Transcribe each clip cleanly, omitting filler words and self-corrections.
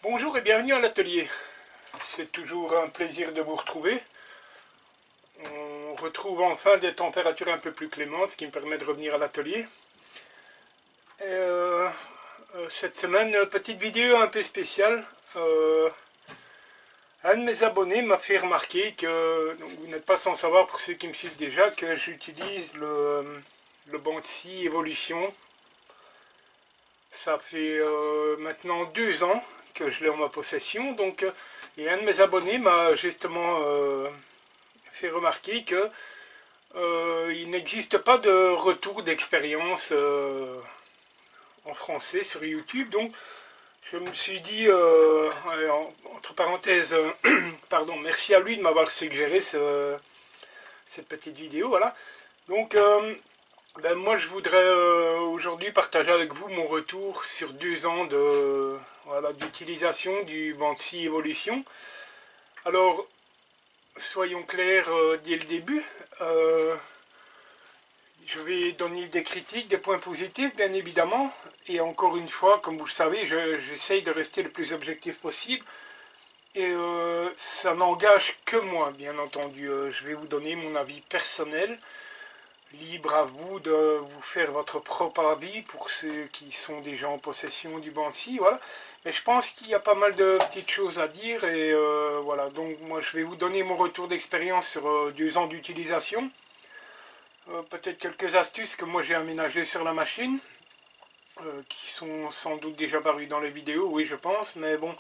Bonjour et bienvenue à l'atelier. C'est toujours un plaisir de vous retrouver. On retrouve enfin des températures un peu plus clémentes, ce qui me permet de revenir à l'atelier. Cette semaine, petite vidéo un peu spéciale. Un de mes abonnés m'a fait remarquer que, donc vous n'êtes pas sans savoir pour ceux qui me suivent déjà, que j'utilise le Banksy Evolution. Ça fait maintenant 2 ans que je l'ai en ma possession, et un de mes abonnés m'a justement fait remarquer que il n'existe pas de retour d'expérience en français sur YouTube, donc je me suis dit, entre parenthèses, pardon, merci à lui de m'avoir suggéré cette petite vidéo, voilà. Donc, moi je voudrais aujourd'hui partager avec vous mon retour sur 2 ans d'utilisation du Banksy Evolution. Alors, soyons clairs dès le début, je vais donner des critiques, des points positifs bien évidemment, et encore une fois, comme vous le savez, j'essaye de rester le plus objectif possible, et ça n'engage que moi bien entendu. Je vais vous donner mon avis personnel, libre à vous de vous faire votre propre avis pour ceux qui sont déjà en possession du Banksy, voilà. Mais je pense qu'il y a pas mal de petites choses à dire, et voilà, donc moi je vais vous donner mon retour d'expérience sur 2 ans d'utilisation. Peut-être quelques astuces que moi j'ai aménagées sur la machine, qui sont sans doute déjà parues dans les vidéos, oui je pense, mais bon,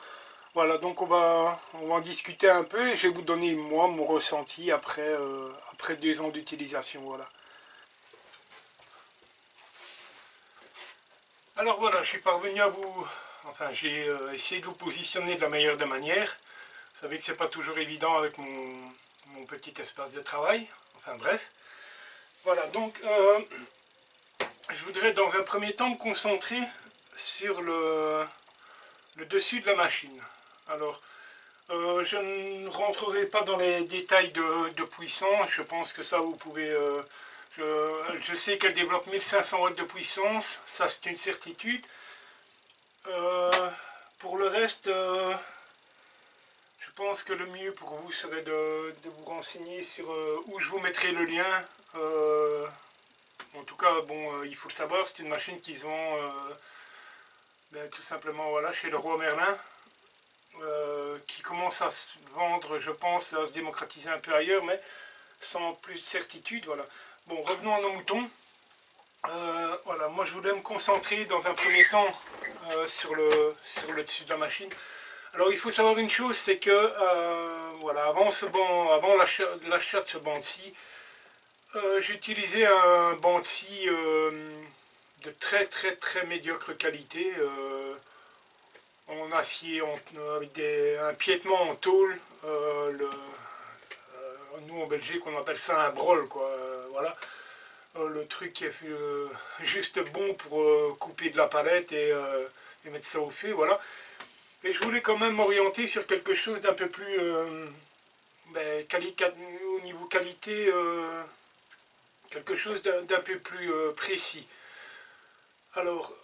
voilà, donc on va en discuter un peu, et je vais vous donner moi mon ressenti après 2 ans d'utilisation, voilà. Alors voilà, je suis parvenu à vous, enfin j'ai essayé de vous positionner de la meilleure des manières. Vous savez que c'est pas toujours évident avec mon petit espace de travail, enfin bref. Voilà, donc je voudrais dans un premier temps me concentrer sur le dessus de la machine. Alors, je ne rentrerai pas dans les détails de puissance, je pense que ça vous pouvez... je sais qu'elle développe 1500 watts de puissance, ça c'est une certitude. Pour le reste, je pense que le mieux pour vous serait de vous renseigner sur où je vous mettrai le lien. En tout cas, bon, il faut le savoir, c'est une machine qu'ils ont tout simplement voilà, chez Leroy Merlin, qui commence à se vendre, je pense, à se démocratiser un peu ailleurs, mais sans plus de certitude. Voilà. Bon, revenons à nos moutons. Voilà, moi je voulais me concentrer dans un premier temps sur le dessus de la machine. Alors il faut savoir une chose, c'est que voilà, avant l'achat de ce banc-ci, j'utilisais un banc-ci de très très très médiocre qualité, en acier, avec un piétement en tôle. Nous en Belgique on appelle ça un brol, quoi. Voilà. Le truc qui est juste bon pour couper de la palette et mettre ça au feu, voilà. Et je voulais quand même m'orienter sur quelque chose d'un peu plus au niveau qualité, quelque chose d'un peu plus précis. Alors,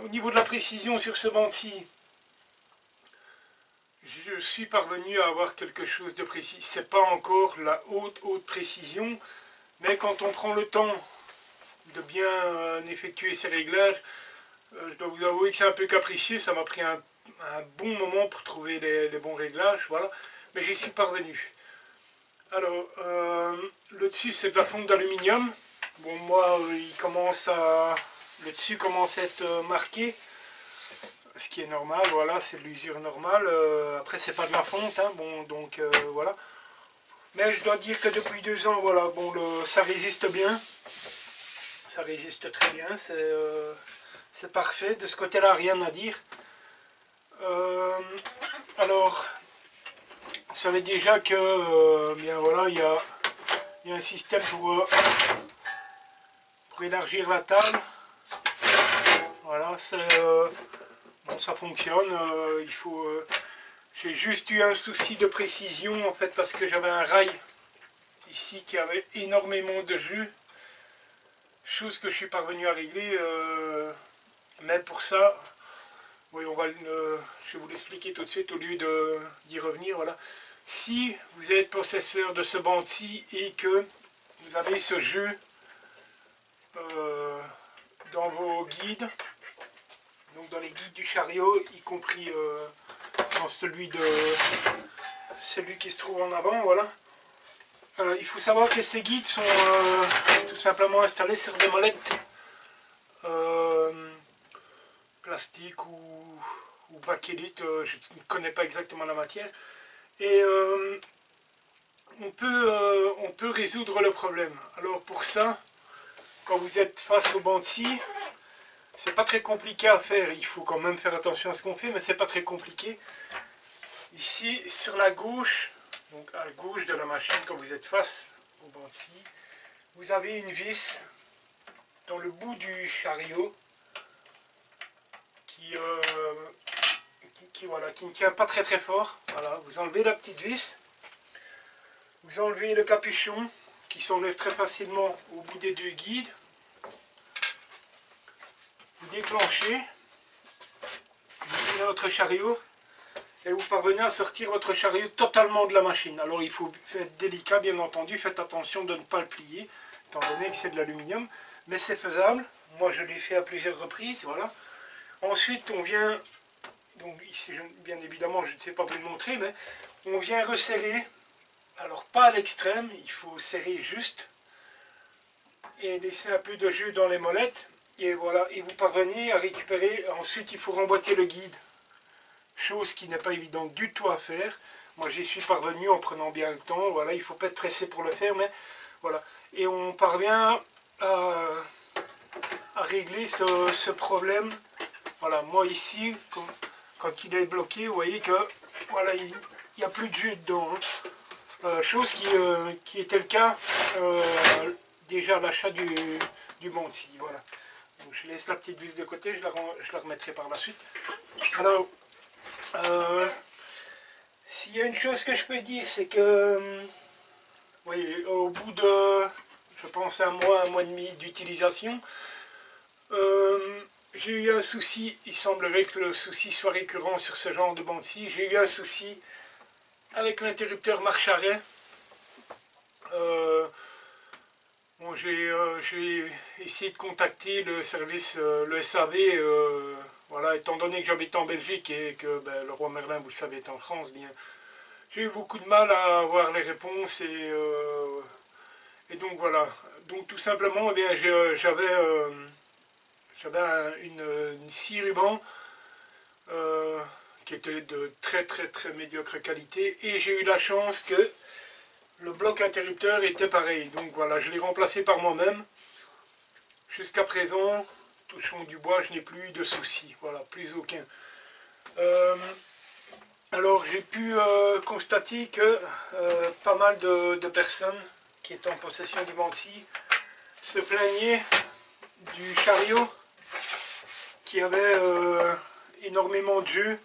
au niveau de la précision sur ce banc-ci, je suis parvenu à avoir quelque chose de précis. C'est pas encore la haute précision, mais quand on prend le temps de bien effectuer ces réglages, je dois vous avouer que c'est un peu capricieux, ça m'a pris un bon moment pour trouver les bons réglages, voilà, mais j'y suis parvenu. Alors, le dessus c'est de la fonte d'aluminium. Bon, moi, le dessus commence à être marqué, ce qui est normal, voilà, c'est de l'usure normale. Après, c'est pas de la fonte, hein, bon, donc voilà. Mais je dois dire que depuis 2 ans, voilà, bon, ça résiste bien. Ça résiste très bien, c'est parfait. De ce côté-là, rien à dire. Alors, vous savez déjà que, bien voilà, il y a un système pour élargir la table. Voilà, bon, ça fonctionne. J'ai juste eu un souci de précision en fait parce que j'avais un rail ici qui avait énormément de jus, chose que je suis parvenu à régler, mais pour ça Oui, je vais vous l'expliquer tout de suite au lieu d'y revenir. Voilà. Si vous êtes possesseur de ce banc-ci et que vous avez ce jeu dans vos guides, donc dans les guides du chariot, y compris dans celui qui se trouve en avant, voilà. Il faut savoir que ces guides sont tout simplement installés sur des molettes plastique ou bakélite, je ne connais pas exactement la matière. Et on peut résoudre le problème. Alors pour ça, quand vous êtes face au banc de scie, c'est pas très compliqué à faire. Il faut quand même faire attention à ce qu'on fait, mais c'est pas très compliqué. Ici, sur la gauche, donc à gauche de la machine, quand vous êtes face au banc de scie, vous avez une vis dans le bout du chariot voilà, qui ne tient pas très très fort. Voilà, vous enlevez la petite vis, vous enlevez le capuchon qui s'enlève très facilement au bout des deux guides. Vous déclenchez, vous tirez votre chariot et vous parvenez à sortir votre chariot totalement de la machine. Alors il faut être délicat, bien entendu, faites attention de ne pas le plier, étant donné que c'est de l'aluminium, mais c'est faisable. Moi je l'ai fait à plusieurs reprises, voilà. Ensuite on vient, donc ici bien évidemment je ne sais pas vous le montrer, mais on vient resserrer, alors pas à l'extrême, il faut serrer juste, et laisser un peu de jus dans les molettes, et voilà, et vous parvenez à récupérer. Ensuite il faut remboîter le guide, chose qui n'est pas évidente du tout à faire. Moi j'y suis parvenu en prenant bien le temps, voilà, il ne faut pas être pressé pour le faire, mais voilà, et on parvient à régler ce problème. Voilà, moi ici, quand il est bloqué, vous voyez que voilà, il n'y a plus de jus dedans. Hein. Chose qui était le cas déjà à l'achat du banc de scie. Voilà. Donc, je laisse la petite vis de côté, je la remettrai par la suite. Alors, s'il y a une chose que je peux dire, c'est que oui, au bout de, je pense, un mois et demi d'utilisation, j'ai eu un souci. Il semblerait que le souci soit récurrent sur ce genre de banc de scie. J'ai eu un souci avec l'interrupteur marche-arrêt. Bon, j'ai essayé de contacter le service, le SAV, voilà, étant donné que j'habite en Belgique et que ben, le roi Merlin, vous le savez, est en France, bien, j'ai eu beaucoup de mal à avoir les réponses et donc voilà. Donc tout simplement, eh j'avais une scie ruban qui était de très très très médiocre qualité et j'ai eu la chance que le bloc interrupteur était pareil. Donc voilà, je l'ai remplacé par moi-même. Jusqu'à présent, touchons du bois, je n'ai plus de soucis. Voilà, plus aucun. Alors j'ai pu constater que pas mal de personnes qui étaient en possession du banc de scie se plaignaient du chariot qui avait énormément de jus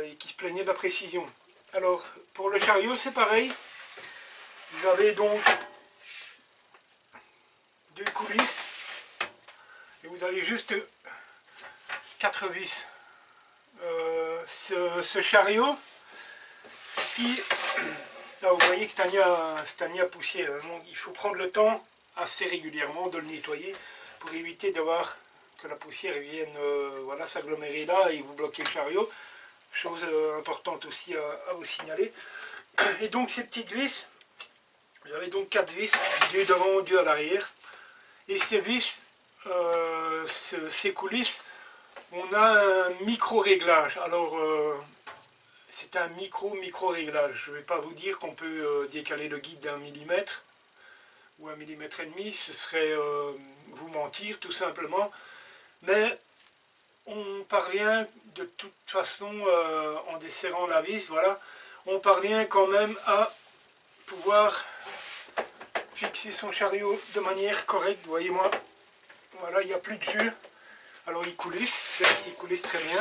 et qui se plaignait de la précision. Alors pour le chariot c'est pareil, vous avez donc deux coulisses et vous avez juste 4 vis. Ce chariot, si là vous voyez que c'est un nid à poussière, donc il faut prendre le temps assez régulièrement de le nettoyer pour éviter d'avoir que la poussière vienne voilà, s'agglomérer là et vous bloquer le chariot. Chose importante aussi à vous signaler. Et donc ces petites vis, vous avez donc 4 vis, 2 devant, 2 à l'arrière. Et ces vis, ces coulisses, on a un micro-réglage. Alors c'est un micro-réglage. Je ne vais pas vous dire qu'on peut décaler le guide d'1 millimètre ou 1,5 mm, ce serait vous mentir tout simplement. Mais on parvient de toute façon, en desserrant la vis, voilà, on parvient quand même à pouvoir fixer son chariot de manière correcte. Voyez-moi, voilà, il n'y a plus de jus. Alors il coulisse, il coulisse très bien.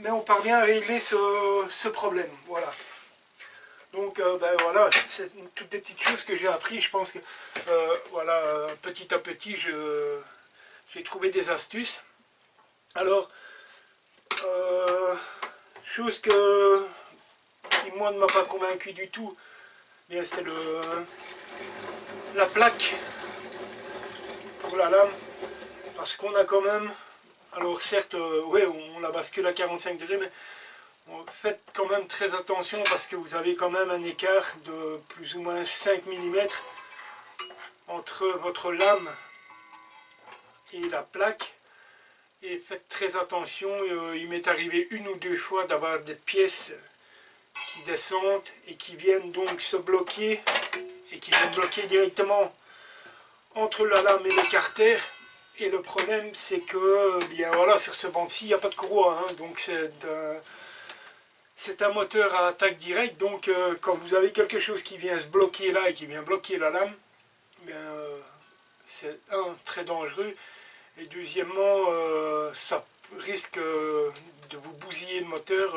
Mais on parvient à régler ce problème, voilà. Donc ben voilà, c'est toutes des petites choses que j'ai appris. Je pense que voilà, petit à petit, j'ai trouvé des astuces. Alors, chose qui moi ne m'a pas convaincu du tout, bien c'est la plaque pour la lame, parce qu'on a quand même, alors certes, ouais, on la bascule à 45 degrés, mais faites quand même très attention parce que vous avez quand même un écart de plus ou moins 5 mm entre votre lame et la plaque. Et faites très attention, il m'est arrivé une ou deux fois d'avoir des pièces qui descendent et qui viennent donc se bloquer et qui viennent bloquer directement entre la lame et le carter. Et le problème c'est que bien voilà, sur ce banc-ci il n'y a pas de courroie, hein, donc c'est un moteur à attaque directe, donc quand vous avez quelque chose qui vient se bloquer là et qui vient bloquer la lame, c'est très dangereux, et deuxièmement ça risque de vous bousiller le moteur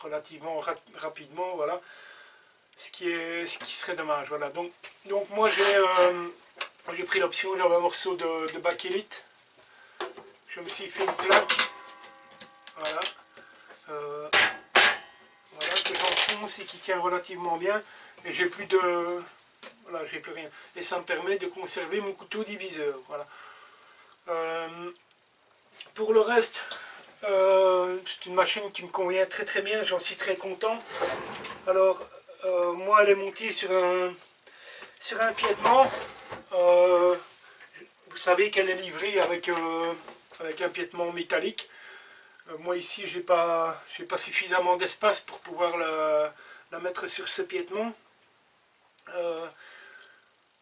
relativement rapidement, voilà, ce qui serait dommage, voilà. Donc moi j'ai pris l'option, j'avais un morceau de bakélite, je me suis fait une plaque, voilà, voilà, que j'enfonce et qui tient relativement bien, et j'ai plus de, voilà, j'ai plus rien, et ça me permet de conserver mon couteau diviseur, voilà. Pour le reste, c'est une machine qui me convient très très bien, j'en suis très content. Alors moi elle est montée sur un piétement, vous savez qu'elle est livrée avec un piétement métallique. Moi ici j'ai pas suffisamment d'espace pour pouvoir la mettre sur ce piétement.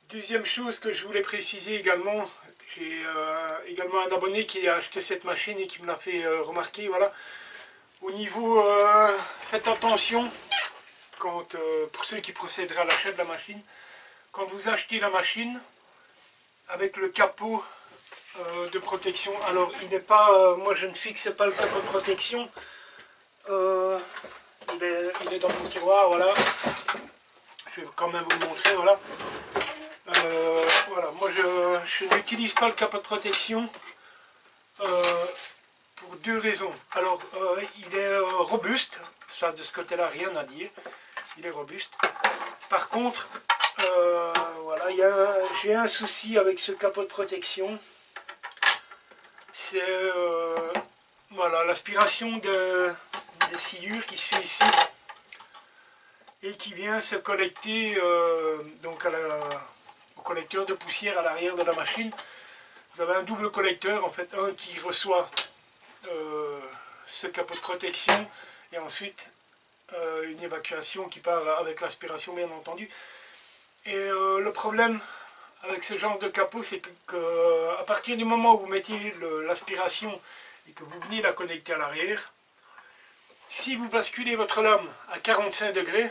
Deuxième chose que je voulais préciser également, j'ai également un abonné qui a acheté cette machine et qui me l'a fait remarquer, voilà. Au niveau, faites attention, quand, pour ceux qui procéderaient à l'achat de la machine, quand vous achetez la machine, avec le capot de protection, alors il n'est pas, moi je ne fixe pas le capot de protection, il est dans mon tiroir, voilà. Je vais quand même vous le montrer, voilà. Voilà, moi je n'utilise pas le capot de protection pour deux raisons. Alors, il est robuste, ça de ce côté-là, rien à dire, il est robuste. Par contre, voilà, j'ai un souci avec ce capot de protection, c'est voilà, l'aspiration des sciures qui se fait ici et qui vient se collecter donc au collecteur de poussière à l'arrière de la machine. Vous avez un double collecteur, en fait, un qui reçoit ce capot de protection et ensuite une évacuation qui part avec l'aspiration, bien entendu. Et le problème avec ce genre de capot, c'est que à partir du moment où vous mettez l'aspiration et que vous venez la connecter à l'arrière, si vous basculez votre lame à 45 degrés,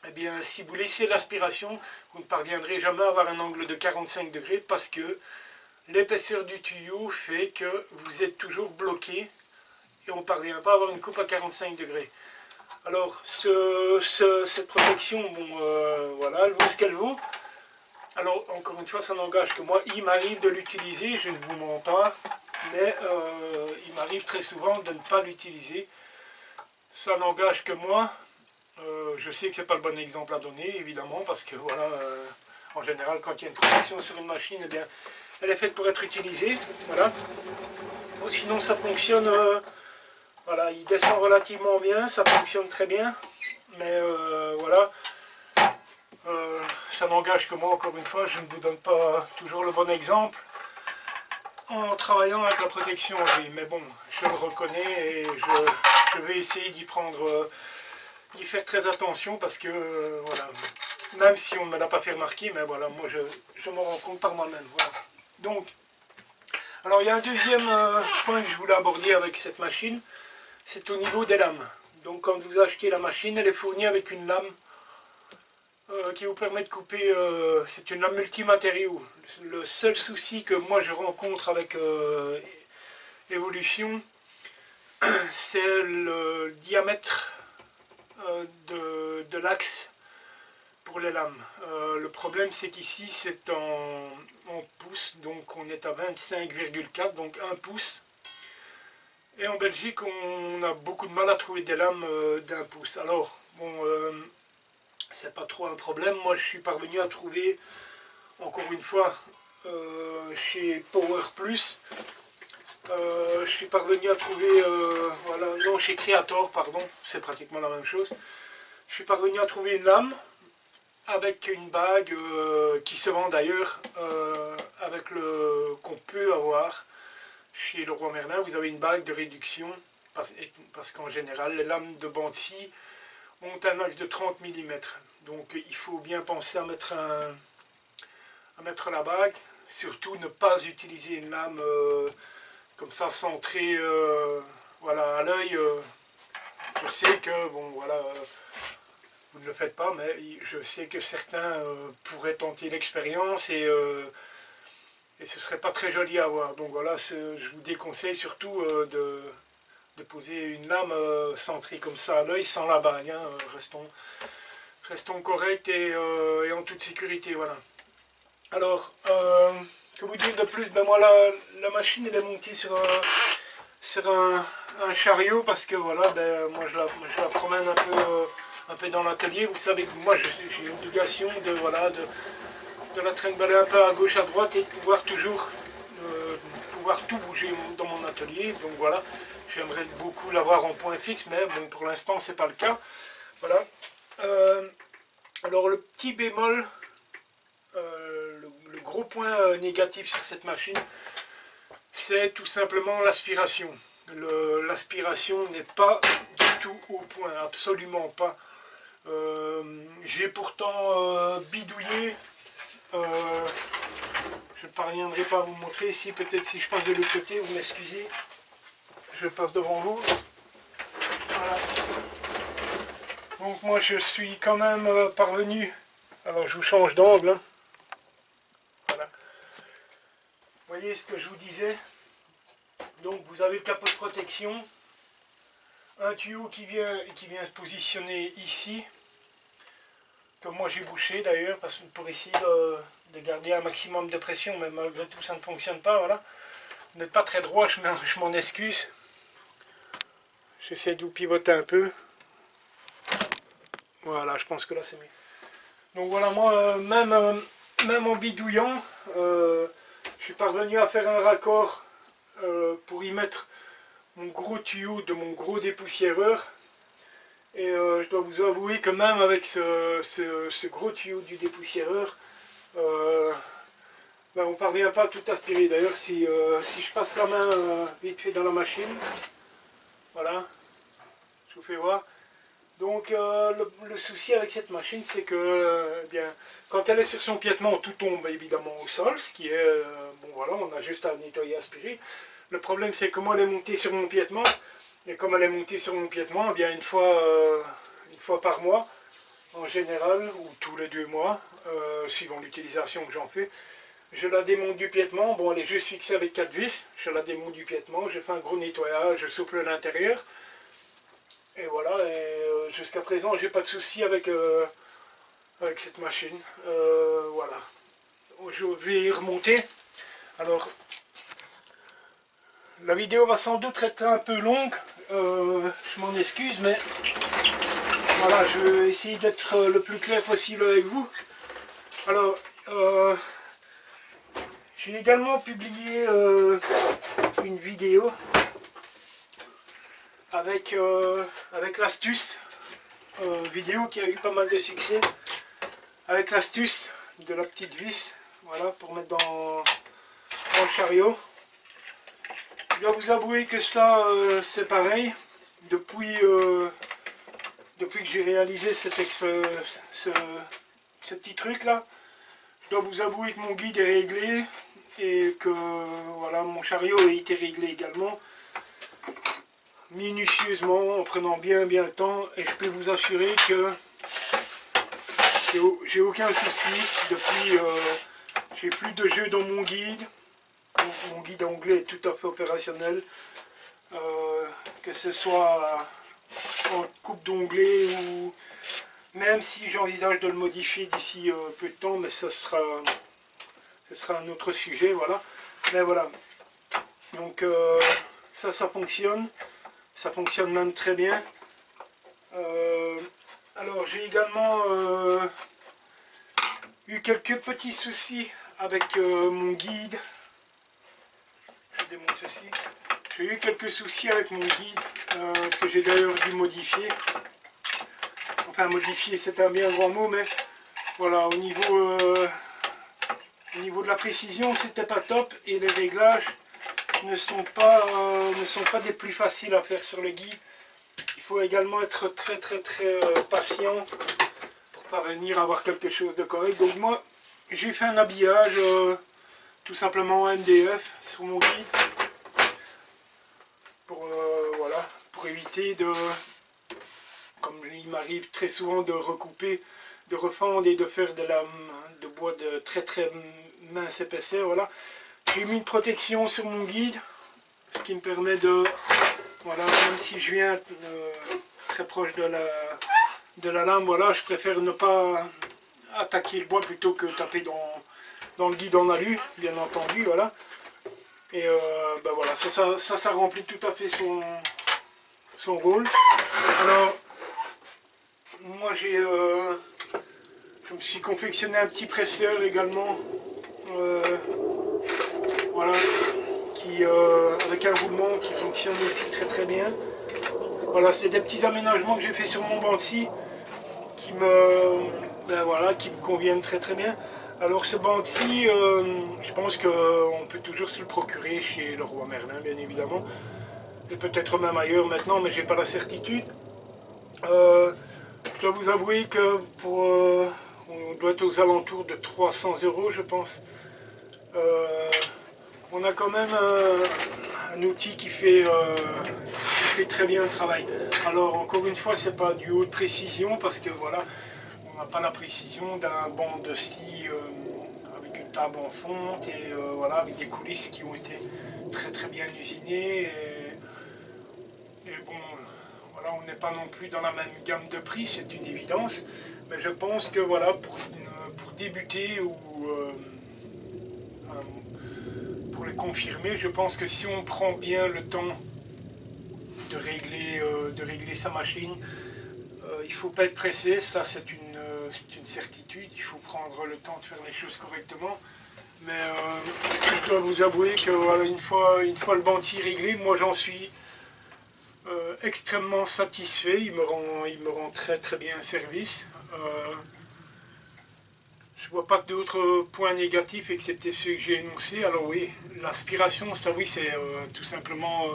eh bien, si vous laissez l'aspiration, vous ne parviendrez jamais à avoir un angle de 45 degrés parce que l'épaisseur du tuyau fait que vous êtes toujours bloqué et on ne parvient pas à avoir une coupe à 45 degrés. Alors, cette protection, bon, voilà, elle vaut ce qu'elle vaut. Alors, encore une fois, ça n'engage que moi. Il m'arrive de l'utiliser, je ne vous mens pas, mais il m'arrive très souvent de ne pas l'utiliser. Ça n'engage que moi. Je sais que ce n'est pas le bon exemple à donner, évidemment, parce que voilà, en général, quand il y a une protection sur une machine, eh bien, elle est faite pour être utilisée, voilà. Sinon, ça fonctionne, voilà, il descend relativement bien, ça fonctionne très bien, mais voilà, ça n'engage que moi, encore une fois, je ne vous donne pas toujours le bon exemple en travaillant avec la protection, oui, mais bon, je le reconnais et je vais essayer d'y faire très attention parce que, voilà, même si on ne me l'a pas fait remarquer, mais voilà, moi je m'en rends compte par moi-même, voilà. Donc, alors il y a un deuxième point que je voulais aborder avec cette machine, c'est au niveau des lames. Donc quand vous achetez la machine, elle est fournie avec une lame qui vous permet de couper, c'est une lame multimatériaux. Le seul souci que moi je rencontre avec Evolution, c'est le diamètre de l'axe pour les lames. Le problème c'est qu'ici c'est en pouce, donc on est à 25,4, donc 1 pouce. Et en Belgique, on a beaucoup de mal à trouver des lames d'1 pouce. Alors, bon, c'est pas trop un problème. Moi, je suis parvenu à trouver, encore une fois, chez Power Plus, je suis parvenu à trouver, voilà, non, chez Creator, pardon, c'est pratiquement la même chose. Je suis parvenu à trouver une lame avec une bague qui se vend d'ailleurs, avec le qu'on peut avoir chez Leroy Merlin. Vous avez une bague de réduction, parce qu'en général, les lames de bande scie ont un axe de 30 mm. Donc il faut bien penser à mettre la bague, surtout ne pas utiliser une lame comme ça centrée voilà, à l'œil. Je sais que, bon voilà, vous ne le faites pas, mais je sais que certains pourraient tenter l'expérience et ce serait pas très joli à voir. Donc voilà, je vous déconseille surtout de poser une lame centrée comme ça à l'œil sans la bague. Hein. Restons corrects et en toute sécurité. Voilà. Alors, que vous dire de plus? Ben moi, la machine elle est montée sur un chariot parce que voilà, ben, moi je la promène un peu dans l'atelier. Vous savez que moi j'ai l'obligation de, voilà, de la trimballer un peu à gauche, à droite et de pouvoir toujours pouvoir tout bouger dans mon atelier. Donc voilà, j'aimerais beaucoup l'avoir en point fixe, mais bon, pour l'instant c'est pas le cas. Voilà. Alors le petit bémol, le gros point négatif sur cette machine, c'est tout simplement l'aspiration. L'aspiration n'est pas du tout au point, absolument pas. J'ai pourtant bidouillé, je ne parviendrai pas à vous montrer ici, peut-être si je passe de l'autre côté, vous m'excusez, je passe devant vous. Voilà. Donc moi je suis quand même parvenu, alors je vous change d'angle, hein. Voilà. Vous voyez ce que je vous disais, donc vous avez le capot de protection, un tuyau qui vient se positionner ici, que moi j'ai bouché d'ailleurs, pour essayer de garder un maximum de pression, mais malgré tout ça ne fonctionne pas, voilà. Vous n'êtes pas très droit, je m'en excuse. J'essaie de vous pivoter un peu. Voilà, je pense que là c'est mieux. Donc voilà, moi, même en bidouillant, je suis parvenu à faire un raccord pour y mettre mon gros tuyau de mon gros dépoussiéreur. Et je dois vous avouer que même avec ce gros tuyau du dépoussiéreur, ben on ne parvient pas à tout aspirer. D'ailleurs, si je passe la main vite fait dans la machine, voilà, je vous fais voir. Donc le souci avec cette machine, c'est que bien, quand elle est sur son piétement, tout tombe évidemment au sol, ce qui est, bon voilà, on a juste à nettoyer, aspirer. Le problème, c'est que moi, elle est montée sur mon piétement, et comme elle est montée sur mon piétement, eh bien une fois par mois, en général, ou tous les 2 mois, suivant l'utilisation que j'en fais, je la démonte du piétement. Bon, elle est juste fixée avec 4 vis, je la démonte du piétement, je fais un gros nettoyage, je souffle l'intérieur, et voilà, et jusqu'à présent, j'ai pas de souci avec cette machine. Voilà. Je vais y remonter. Alors, la vidéo va sans doute être un peu longue, je m'en excuse, mais voilà, je vais essayer d'être le plus clair possible avec vous. Alors, j'ai également publié une vidéo avec l'astuce, vidéo qui a eu pas mal de succès, avec l'astuce de la petite vis, voilà, pour mettre dans le chariot. Je dois vous avouer que ça, c'est pareil, depuis que j'ai réalisé ce petit truc là. Je dois vous avouer que mon guide est réglé et que voilà, mon chariot a été réglé également minutieusement, en prenant bien le temps, et je peux vous assurer que j'ai aucun souci. Depuis, j'ai plus de jeu dans mon guide. Mon guide anglais est tout à fait opérationnel, que ce soit en coupe d'onglet ou même si j'envisage de le modifier d'ici peu de temps, mais ce ce sera un autre sujet, voilà. Mais voilà, donc ça fonctionne même très bien. Alors j'ai également eu quelques petits soucis avec mon guide. Je démonte ceci. J'ai eu quelques soucis avec mon guide que j'ai d'ailleurs dû modifier. Enfin modifier c'est un bien grand mot, mais voilà, au niveau de la précision c'était pas top et les réglages ne sont pas des plus faciles à faire sur le guide. Il faut également être très patient pour parvenir à avoir quelque chose de correct. Donc moi j'ai fait un habillage tout simplement MDF sur mon guide pour, voilà, pour éviter de, comme il m'arrive très souvent de recouper, de refendre et de faire de bois de très mince épaisseur. Voilà. J'ai mis une protection sur mon guide, ce qui me permet de, voilà, même si je viens très proche de la lame, voilà, je préfère ne pas attaquer le bois plutôt que taper dans le guide en alu, bien entendu, voilà. Et ben voilà, ça remplit tout à fait son rôle. Alors, moi je me suis confectionné un petit presseur également, voilà, qui, avec un roulement qui fonctionne aussi très bien. Voilà, c'est des petits aménagements que j'ai fait sur mon banc-ci qui me conviennent très bien. Alors ce banc-ci, je pense qu'on peut toujours se le procurer chez Leroy Merlin, bien évidemment, et peut-être même ailleurs maintenant, mais j'ai pas la certitude. Je dois vous avouer que on doit être aux alentours de 300 €, je pense. On a quand même un outil qui fait très bien le travail. Alors encore une fois, c'est pas du haut de précision parce que voilà, on n'a pas la précision d'un banc de scie avec une table en fonte et voilà, avec des coulisses qui ont été très bien usinées. Et bon, voilà, on n'est pas non plus dans la même gamme de prix, c'est une évidence. Mais je pense que voilà, pour débuter ou pour les confirmer, je pense que si on prend bien le temps de régler sa machine, il ne faut pas être pressé, ça c'est une certitude, il faut prendre le temps de faire les choses correctement. Mais je dois vous avouer que voilà, une fois le banc-ci réglé, moi j'en suis extrêmement satisfait, il me rend très bien service. Je vois pas d'autres points négatifs excepté ceux que j'ai énoncés. Alors oui, l'aspiration, ça oui, c'est tout simplement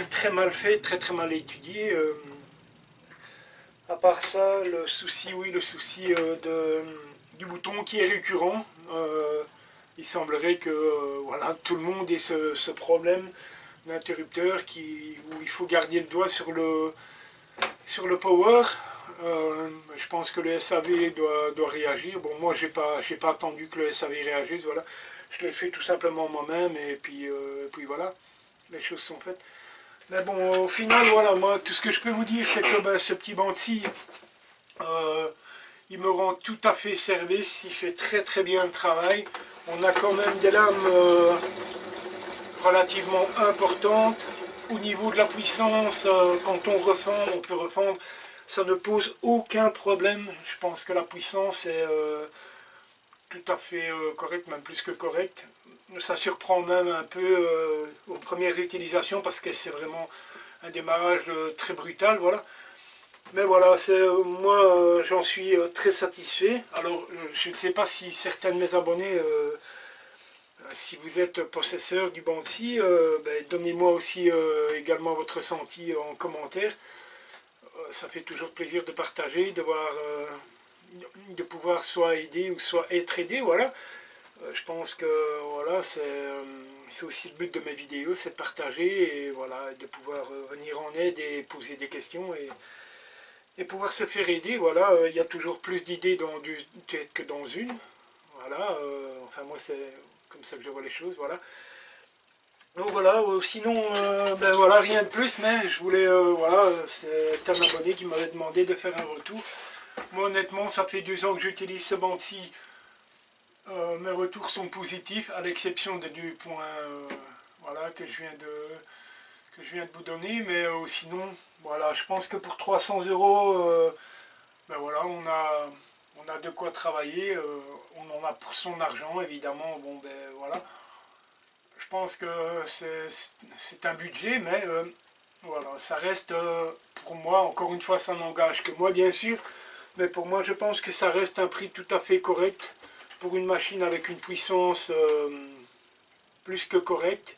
très mal fait, très mal étudié. À part ça, le souci du bouton qui est récurrent. Il semblerait que voilà, tout le monde ait ce problème d'interrupteur où il faut garder le doigt sur le power. Je pense que le SAV doit réagir. Bon, moi, j'ai pas attendu que le SAV réagisse. Voilà, je l'ai fait tout simplement moi-même et puis voilà, les choses sont faites. Mais bon, au final, voilà, moi, tout ce que je peux vous dire, c'est que ben, ce petit banc-ci, il me rend tout à fait service. Il fait très bien le travail. On a quand même des lames relativement importantes. Au niveau de la puissance, quand on peut refendre. Ça ne pose aucun problème. Je pense que la puissance est tout à fait correcte, même plus que correcte. Ça surprend même un peu aux premières utilisations parce que c'est vraiment un démarrage très brutal. Voilà. Mais voilà, moi j'en suis très satisfait. Alors je ne sais pas si certains de mes abonnés, si vous êtes possesseur du banc-ci, ben, donnez-moi aussi également votre ressenti en commentaire. Ça fait toujours plaisir de partager, de pouvoir soit aider ou soit être aidé, voilà. Je pense que voilà, c'est aussi le but de mes vidéos, c'est de partager et voilà, de pouvoir venir en aide et poser des questions et pouvoir se faire aider, voilà. Il y a toujours plus d'idées dans du tête que dans une, voilà. Enfin moi c'est comme ça que je vois les choses, voilà. Donc voilà, sinon, ben voilà, rien de plus, mais je voulais, voilà, c'est un abonné qui m'avait demandé de faire un retour. Moi honnêtement, ça fait 2 ans que j'utilise ce banc-ci mes retours sont positifs, à l'exception des 2 points voilà, que je viens de vous donner, mais sinon, voilà, je pense que pour 300 €, ben voilà, on a de quoi travailler, on en a pour son argent, évidemment, bon ben voilà. Je pense que c'est un budget, mais voilà, ça reste, pour moi, encore une fois, ça n'engage que moi, bien sûr, mais pour moi, je pense que ça reste un prix tout à fait correct pour une machine avec une puissance plus que correcte.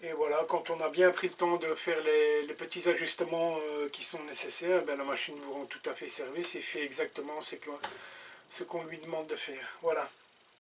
Et voilà, quand on a bien pris le temps de faire les petits ajustements qui sont nécessaires, ben la machine vous rend tout à fait service et fait exactement ce qu'on lui demande de faire. Voilà.